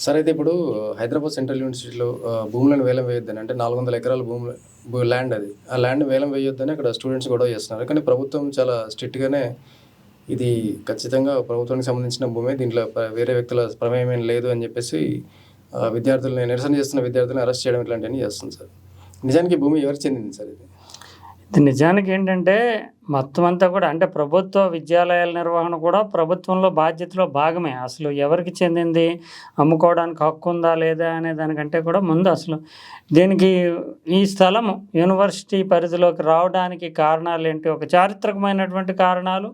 Sir అయితే ఇప్పుడు Hyderabad central యూనివర్సిటీలో భూములను వేలం వేయొద్దని అంటే 400 ఎకరాల ల్యాండ్ అది. ఆ ల్యాండ్ వేలం వేయొద్దని అక్కడ స్టూడెంట్స్ గొడవ చేస్తున్నారు. కానీ ప్రభుత్వం చాలా స్ట్రిక్ట్‌గానే ఇది ఖచ్చితంగా ప్రభుత్వానికి సంబంధించిన భూమే. దీంట్లో వేరే వ్యక్తుల ప్రమేయం ఏం లేదు అని చెప్పేసి విద్యార్థులని నిరసన చేస్తున్న విద్యార్థులను అరెస్ట్ చేయడం ఇట్లాంటివన్నీ చేస్తుంది సార్. నిజానికి ఈ భూమి ఎవరికి చెందింది సార్ ఇది? ఇది నిజానికి ఏంటంటే మొత్తం అంతా కూడా అంటే ప్రభుత్వ విద్యాలయాల నిర్వహణ కూడా ప్రభుత్వంలో బాధ్యతలో భాగమే. అసలు ఎవరికి చెందింది, అమ్ముకోవడానికి హక్కు ఉందా లేదా అనే దానికంటే కూడా ముందు అసలు దీనికి ఈ స్థలం యూనివర్సిటీ పరిధిలోకి రావడానికి కారణాలు ఏంటి, ఒక చారిత్రకమైనటువంటి కారణాలు,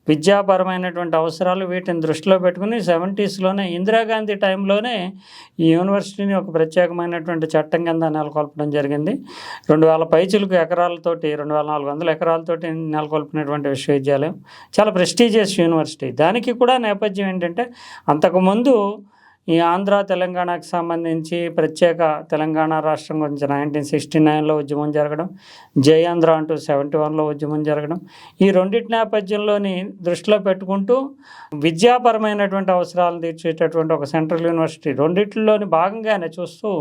విద్యాపరమైనటువంటి అవసరాలు, వీటిని దృష్టిలో పెట్టుకుని 70స్లోనే ఇందిరాగాంధీ టైంలోనే ఈ యూనివర్సిటీని ఒక ప్రత్యేకమైనటువంటి చట్టం కింద నెలకొల్పడం జరిగింది. 2000 పైచిలకు ఎకరాలతోటి 2400 ఎకరాలతోటి నెలకొల్పినటువంటి విశ్వవిద్యాలయం, చాలా ప్రెస్టీజియస్ యూనివర్సిటీ. దానికి కూడా నేపథ్యం ఏంటంటే అంతకుముందు ఈ ఆంధ్ర తెలంగాణకు సంబంధించి ప్రత్యేక తెలంగాణ రాష్ట్రం గురించి 1969లో ఉద్యమం జరగడం, జై ఆంధ్ర అంటూ 71లో ఉద్యమం జరగడం, ఈ రెండింటి నేపథ్యంలోని దృష్టిలో పెట్టుకుంటూ విద్యాపరమైనటువంటి అవసరాలను తీర్చేటటువంటి ఒక సెంట్రల్ యూనివర్సిటీ రెండిట్లోని భాగంగానే చూస్తూ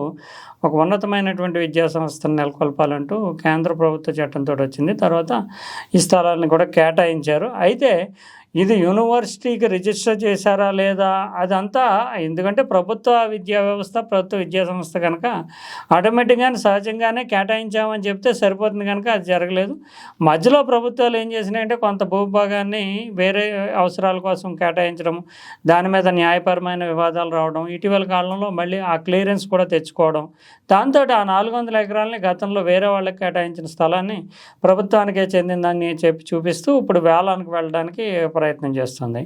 ఒక ఉన్నతమైనటువంటి విద్యా సంస్థను నెలకొల్పాలంటూ కేంద్ర ప్రభుత్వ చట్టంతో వచ్చింది. తర్వాత ఈ స్థలాన్ని కూడా కేటాయించారు. అయితే ఇది యూనివర్సిటీకి రిజిస్టర్ చేశారా లేదా అదంతా, ఎందుకంటే ప్రభుత్వ విద్యా వ్యవస్థ, ప్రభుత్వ విద్యా సంస్థ కనుక ఆటోమేటిక్గానే సహజంగానే కేటాయించామని చెప్తే సరిపోతుంది. కనుక అది జరగలేదు. మధ్యలో ప్రభుత్వాలు ఏం చేసినాయంటే కొంత భూభాగాన్ని వేరే అవసరాల కోసం కేటాయించడం, దాని మీద న్యాయపరమైన వివాదాలు రావడం, ఇటీవల కాలంలో మళ్ళీ ఆ క్లియరెన్స్ కూడా తెచ్చుకోవడం, దాంతో ఆ 400 ఎకరాలని గతంలో వేరే వాళ్ళకి కేటాయించిన స్థలాన్ని ప్రభుత్వానికే చెందిందని చెప్పి చూపిస్తూ ఇప్పుడు వేలానికి వెళ్ళడానికి ప్రయత్నం చేస్తుంది.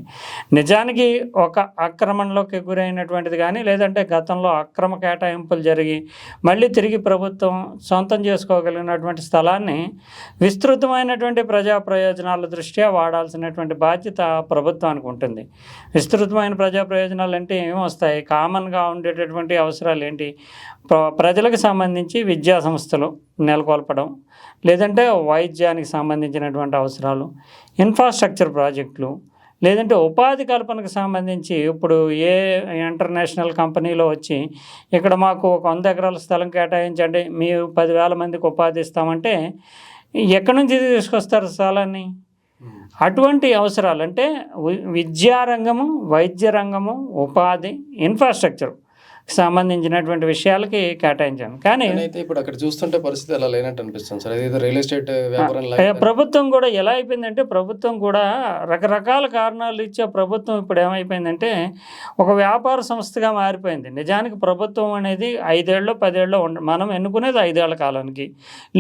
నిజానికి ఒక ఆక్రమణలోకి గురైనటువంటిది కానీ, లేదంటే గతంలో అక్రమ కేటాయింపులు జరిగి మళ్ళీ తిరిగి ప్రభుత్వం సొంతం చేసుకోగలిగినటువంటి స్థలాన్ని విస్తృతమైనటువంటి ప్రజా ప్రయోజనాల దృష్ట్యా వాడాల్సినటువంటి బాధ్యత ప్రభుత్వానికి ఉంటుంది. విస్తృతమైన ప్రజా ప్రయోజనాలు అంటే ఏమొస్తాయి? కామన్గా ఉండేటటువంటి అవసరాలు ఏంటి? ప్రజలకు సంబంధించి విద్యా సంస్థలు నెలకొల్పడం, లేదంటే వైద్యానికి సంబంధించినటువంటి అవసరాలు, ఇన్ఫ్రాస్ట్రక్చర్ ప్రాజెక్టులు, లేదంటే ఉపాధి కల్పనకు సంబంధించి ఇప్పుడు ఏ ఇంటర్నేషనల్ కంపెనీలో వచ్చి ఇక్కడ మాకు ఒక 100 ఎకరాల స్థలం కేటాయించండి, మీరు 10,000 మందికి ఉపాధి ఇస్తామంటే ఎక్కడి నుంచి తీసుకొస్తారు స్థలాన్ని? అటువంటి అవసరాలు అంటే విద్యారంగము, వైద్య రంగము, ఉపాధి, ఇన్ఫ్రాస్ట్రక్చర్ సంబంధించినటువంటి విషయాలకి కేటాయించాను. కానీ అయితే ఇప్పుడు అక్కడ చూస్తుంటే పరిస్థితి అలా లేనట్టు అనిపిస్తుంది సార్. ఏదో రియల్ ఎస్టేట్ వ్యాపారం ప్రభుత్వం కూడా ఎలా అయిపోయిందంటే, ప్రభుత్వం కూడా రకరకాల కారణాలు ఇచ్చే ప్రభుత్వం ఇప్పుడు ఏమైపోయిందంటే ఒక వ్యాపార సంస్థగా మారిపోయింది. నిజానికి ప్రభుత్వం అనేది 5 ఏళ్ళు 10 ఏళ్ళు మనం ఎన్నుకునేది 5 ఏళ్ల కాలానికి,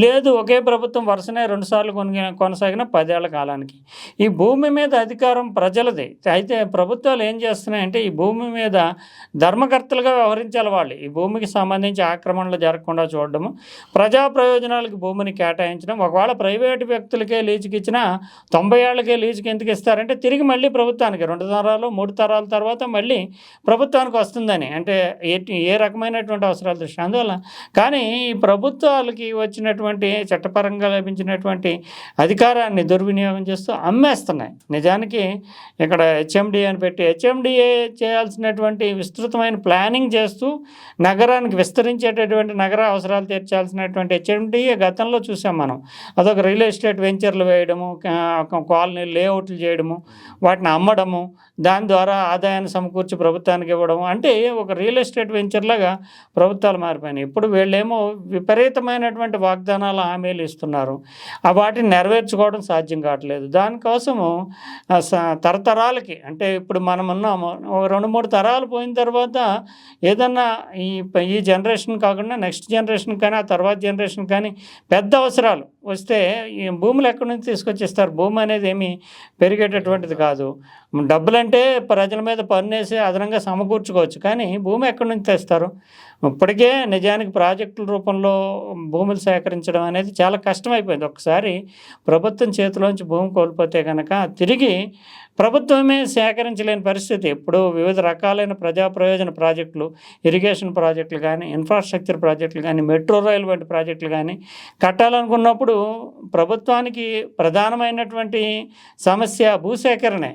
లేదు ఒకే ప్రభుత్వం వరుసనే 2 సార్లు కొనసాగిన 10 ఏళ్ల కాలానికి. ఈ భూమి మీద అధికారం ప్రజలది. అయితే ప్రభుత్వాలు ఏం చేస్తున్నాయంటే ఈ భూమి మీద ధర్మకర్తలుగా వ్యవహరించాలి. వాళ్ళు ఈ భూమికి సంబంధించి ఆక్రమణలు జరగకుండా చూడడము, ప్రజా ప్రయోజనాలకు భూమిని కేటాయించడం. ఒకవేళ ప్రైవేటు వ్యక్తులకే లీజుకి ఇచ్చినా 90 ఏళ్ళకే లీజుకి ఎందుకు ఇస్తారంటే తిరిగి మళ్ళీ ప్రభుత్వానికి 2 తరాలు 3 తరాల తర్వాత మళ్ళీ ప్రభుత్వానికి వస్తుందని, అంటే ఏ రకమైనటువంటి అవసరాల దృష్టి అందువల్ల. కానీ ఈ ప్రభుత్వాలకి వచ్చినటువంటి చట్టపరంగా లభించినటువంటి అధికారాన్ని దుర్వినియోగం చేస్తూ అమ్మేస్తున్నాయి. నిజానికి ఇక్కడ హెచ్ఎండిఏ అని పెట్టి హెచ్ఎండిఏ చేయాల్సినటువంటి విస్తృతమైన ప్లానింగ్ చేస్తూ నగరానికి విస్తరించేటటువంటి నగర అవసరాలు తీర్చాల్సినటువంటి హెచ్ఎండిఏ గతంలో చూసాం మనం. అదొక రియల్ ఎస్టేట్ వెంచర్లు వేయడము, కాలనీ లేఅవుట్లు చేయడము, వాటిని అమ్మడము, దాని ద్వారా ఆదాయాన్ని సమకూర్చి ప్రభుత్వానికి ఇవ్వడం, అంటే ఒక రియల్ ఎస్టేట్ వెంచర్లాగా ప్రభుత్వాలు మారిపోయినాయి. ఇప్పుడు వీళ్ళేమో విపరీతమైనటువంటి వాగ్దానాలు, హామీలు ఇస్తున్నారు. వాటిని నెరవేర్చుకోవడం సాధ్యం కావట్లేదు. దానికోసము తరతరాలకి, అంటే ఇప్పుడు మనం ఉన్నాము 2-3 తరాలు పోయిన తర్వాత ఏదన్నా ఈ జనరేషన్ కాకుండా నెక్స్ట్ జనరేషన్ కానీ ఆ తర్వాత జనరేషన్ కానీ పెద్ద అవసరాలు వస్తే ఈ భూములు ఎక్కడి నుంచి తీసుకొచ్చిస్తారు? భూమి అనేది ఏమీ పెరిగేటటువంటిది కాదు. డబ్బులంటే ప్రజల మీద పన్నేసి అదనంగా సమకూర్చుకోవచ్చు, కానీ భూమి ఎక్కడి నుంచి తెస్తారు? ఇప్పటికే నిజానికి ప్రాజెక్టుల రూపంలో భూములు సేకరించడం అనేది చాలా కష్టమైపోయింది. ఒకసారి ప్రభుత్వం చేతిలోంచి భూమి కోల్పోతే కనుక తిరిగి ప్రభుత్వమే సేకరించలేని పరిస్థితి. ఇప్పుడు వివిధ రకాలైన ప్రజా ప్రయోజన ప్రాజెక్టులు, ఇరిగేషన్ ప్రాజెక్టులు కానీ, ఇన్ఫ్రాస్ట్రక్చర్ ప్రాజెక్టులు కానీ, మెట్రో రైలు వంటి ప్రాజెక్టులు కానీ కట్టాలనుకున్నప్పుడు ప్రభుత్వానికి ప్రధానమైనటువంటి సమస్య భూసేకరణే.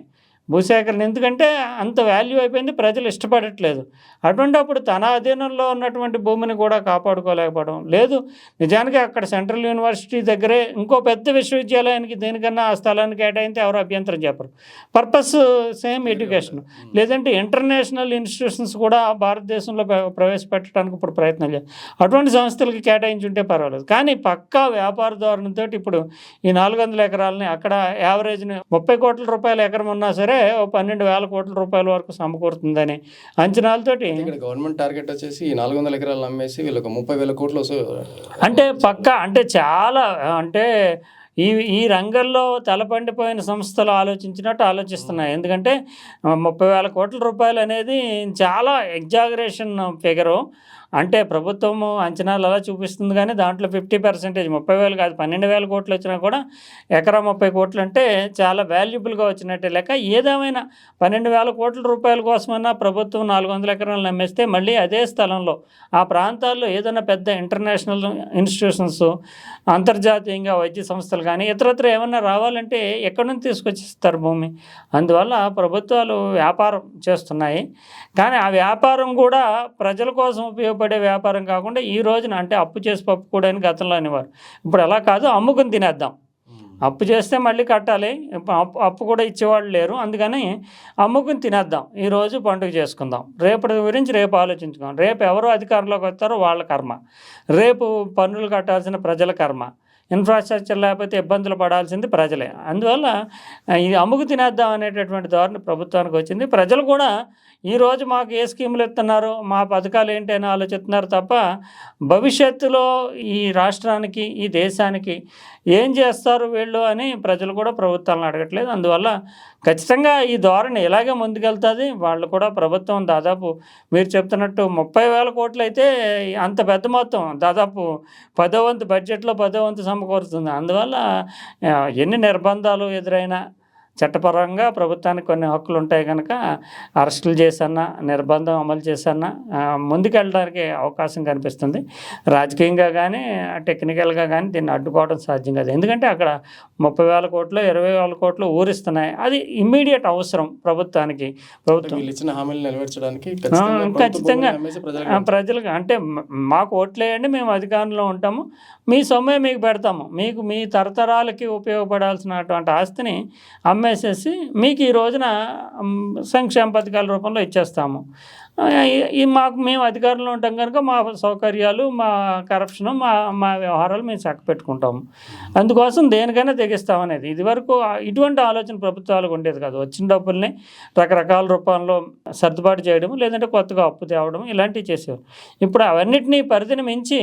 భూసేకరణ. ఎందుకంటే అంత వాల్యూ అయిపోయింది, ప్రజలు ఇష్టపడట్లేదు. అటువంటప్పుడు తన అధీనంలో ఉన్నటువంటి భూమిని కూడా కాపాడుకోలేకపోవడం లేదు. నిజానికి అక్కడ సెంట్రల్ యూనివర్సిటీ దగ్గరే ఇంకో పెద్ద విశ్వవిద్యాలయానికి దేనికన్నా ఆ స్థలాన్ని కేటాయితే ఎవరు అభ్యంతరం చెప్పరు. Purpose same education. లేదంటే ఇంటర్నేషనల్ ఇన్స్టిట్యూషన్స్ కూడా భారతదేశంలో ప్రవేశపెట్టడానికి ఇప్పుడు ప్రయత్నం చేయాలి. అటువంటి సంస్థలకి కేటాయించుంటే పర్వాలేదు. కానీ పక్కా వ్యాపార ధోరణితో ఇప్పుడు ఈ 400 ఎకరాలని అక్కడ యావరేజ్ని 30 కోట్ల రూపాయల ఎకరం ఉన్నా సరే 12,000 కోట్ల రూపాయల వరకు సమకూరుతుందని అంచనాలతోటి. ఇక్కడ గవర్నమెంట్ టార్గెట్ వచ్చేసి 400 ఎకరాలు అమ్మేసి వీళ్ళకి 30,000 కోట్లు అంటే పక్కా అంటే చాలా అంటే ఈ రంగంలో తలపండిపోయిన సంస్థలు ఆలోచించినట్టు ఆలోచిస్తున్నాయి. ఎందుకంటే 30,000 కోట్ల రూపాయలు అనేది చాలా ఎగ్జాగరేషన్ ఫిగరు. అంటే ప్రభుత్వము అంచనాలు అలా చూపిస్తుంది, కానీ దాంట్లో 50% 30,000 కాదు 12,000 కోట్లు వచ్చినా కూడా ఎకరా 30 కోట్లు అంటే చాలా వాల్యుబుల్గా వచ్చినట్టే లెక్క. ఏదేమైనా 12,000 కోట్ల రూపాయల కోసమన్నా ప్రభుత్వం 400 ఎకరాలు నమ్మేస్తే మళ్ళీ అదే స్థలంలో ఆ ప్రాంతాల్లో ఏదైనా పెద్ద ఇంటర్నేషనల్ ఇన్స్టిట్యూషన్స్, అంతర్జాతీయంగా వైద్య సంస్థలు కానీ ఇతరత్ర ఏమన్నా రావాలంటే ఎక్కడి నుంచి తీసుకొచ్చిస్తారు భూమి. అందువల్ల ప్రభుత్వాలు వ్యాపారం చేస్తున్నాయి, కానీ ఆ వ్యాపారం కూడా ప్రజల కోసం ఉపయోగపడే వ్యాపారం కాకుండా ఈ రోజున అంటే అప్పు చేసి పప్పుకోవడానికి గతంలో అనేవారు. ఇప్పుడు అలా కాదు, అమ్ముకుని తినేద్దాం. అప్పు చేస్తే మళ్ళీ కట్టాలి, అప్పు కూడా ఇచ్చేవాళ్ళు లేరు. అందుకని అమ్ముకుని తినేద్దాం, ఈరోజు పండుగ చేసుకుందాం, రేపటి గురించి రేపు ఆలోచించుకుందాం. రేపు ఎవరు అధికారంలోకి వస్తారో వాళ్ళ కర్మ, రేపు పన్నులు కట్టాల్సిన ప్రజల కర్మ, ఇన్ఫ్రాస్ట్రక్చర్ లేకపోతే ఇబ్బందులు పడాల్సింది ప్రజలే. అందువల్ల ఇది అమ్ముకు తినేద్దాం అనేటటువంటి ధోరణి ప్రభుత్వానికి వచ్చింది. ప్రజలు కూడా ఈరోజు మాకు ఏ స్కీములు ఇస్తున్నారు, మా పథకాలు ఏంటి అని ఆలోచిస్తున్నారు తప్ప భవిష్యత్తులో ఈ రాష్ట్రానికి ఈ దేశానికి ఏం చేస్తారు వీళ్ళు అని ప్రజలు కూడా ప్రభుత్వాలను అడగట్లేదు. అందువల్ల ఖచ్చితంగా ఈ ధోరణి ఇలాగే ముందుకెళ్తుంది. వాళ్ళు కూడా ప్రభుత్వం దాదాపు మీరు చెప్తున్నట్టు 30,000 కోట్లు అయితే అంత పెద్ద మొత్తం దాదాపు 10వ వంతు బడ్జెట్లో 10వ వంతు సమకూరుతుంది. అందువల్ల ఎన్ని నిర్బంధాలు ఎదురైనా చట్టపరంగా ప్రభుత్వానికి కొన్ని హక్కులు ఉంటాయి కనుక అరెస్టులు చేసన్నా నిర్బంధం అమలు చేసన్నా ముందుకెళ్ళడానికి అవకాశం కనిపిస్తుంది. రాజకీయంగా కానీ టెక్నికల్గా కానీ దీన్ని అడ్డుకోవడం సాధ్యం కాదు. ఎందుకంటే అక్కడ 30,000 కోట్లు 20,000 కోట్లు ఊరిస్తున్నాయి. అది ఇమ్మీడియట్ అవసరం ప్రభుత్వానికి. ప్రభుత్వం ఇచ్చిన హామీలు నెరవేర్చడానికి ఖచ్చితంగా ప్రజలకు అంటే మాకు ఓట్లేయండి, మేము అధికారంలో ఉంటాము, మీ సొమ్మే మీకు పెడతాము, మీకు మీ తరతరాలకి ఉపయోగపడాల్సినటువంటి ఆస్తిని అమ్మేసేసి మీకు ఈ రోజున సంక్షేమ పథకాల రూపంలో ఇచ్చేస్తాము. మేము అధికారంలో ఉంటాం కనుక మా సౌకర్యాలు, మా కరప్షను, మా వ్యవహారాలు మేము చక్కపెట్టుకుంటాము. అందుకోసం దేనికైనా తెగిస్తామనేది ఇదివరకు ఇటువంటి ఆలోచన ప్రభుత్వాలకు ఉండేది కాదు. వచ్చిన డబ్బుల్ని రకరకాల రూపంలో సర్దుబాటు చేయడం, లేదంటే కొత్తగా అప్పు తేవడం ఇలాంటివి చేసేవారు. ఇప్పుడు అవన్నిటినీ పరిధిని మించి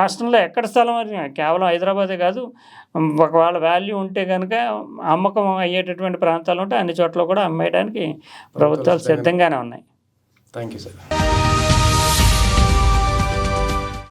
రాష్ట్రంలో ఎక్కడ స్థలం కేవలం హైదరాబాదే కాదు, ఒకవేళ వాల్యూ ఉంటే కనుక అమ్మకం అయ్యేటటువంటి ప్రాంతాలు ఉంటే అన్ని చోట్ల కూడా అమ్మేయడానికి ప్రభుత్వాలు సిద్ధంగానే ఉన్నాయి. Thank you sir.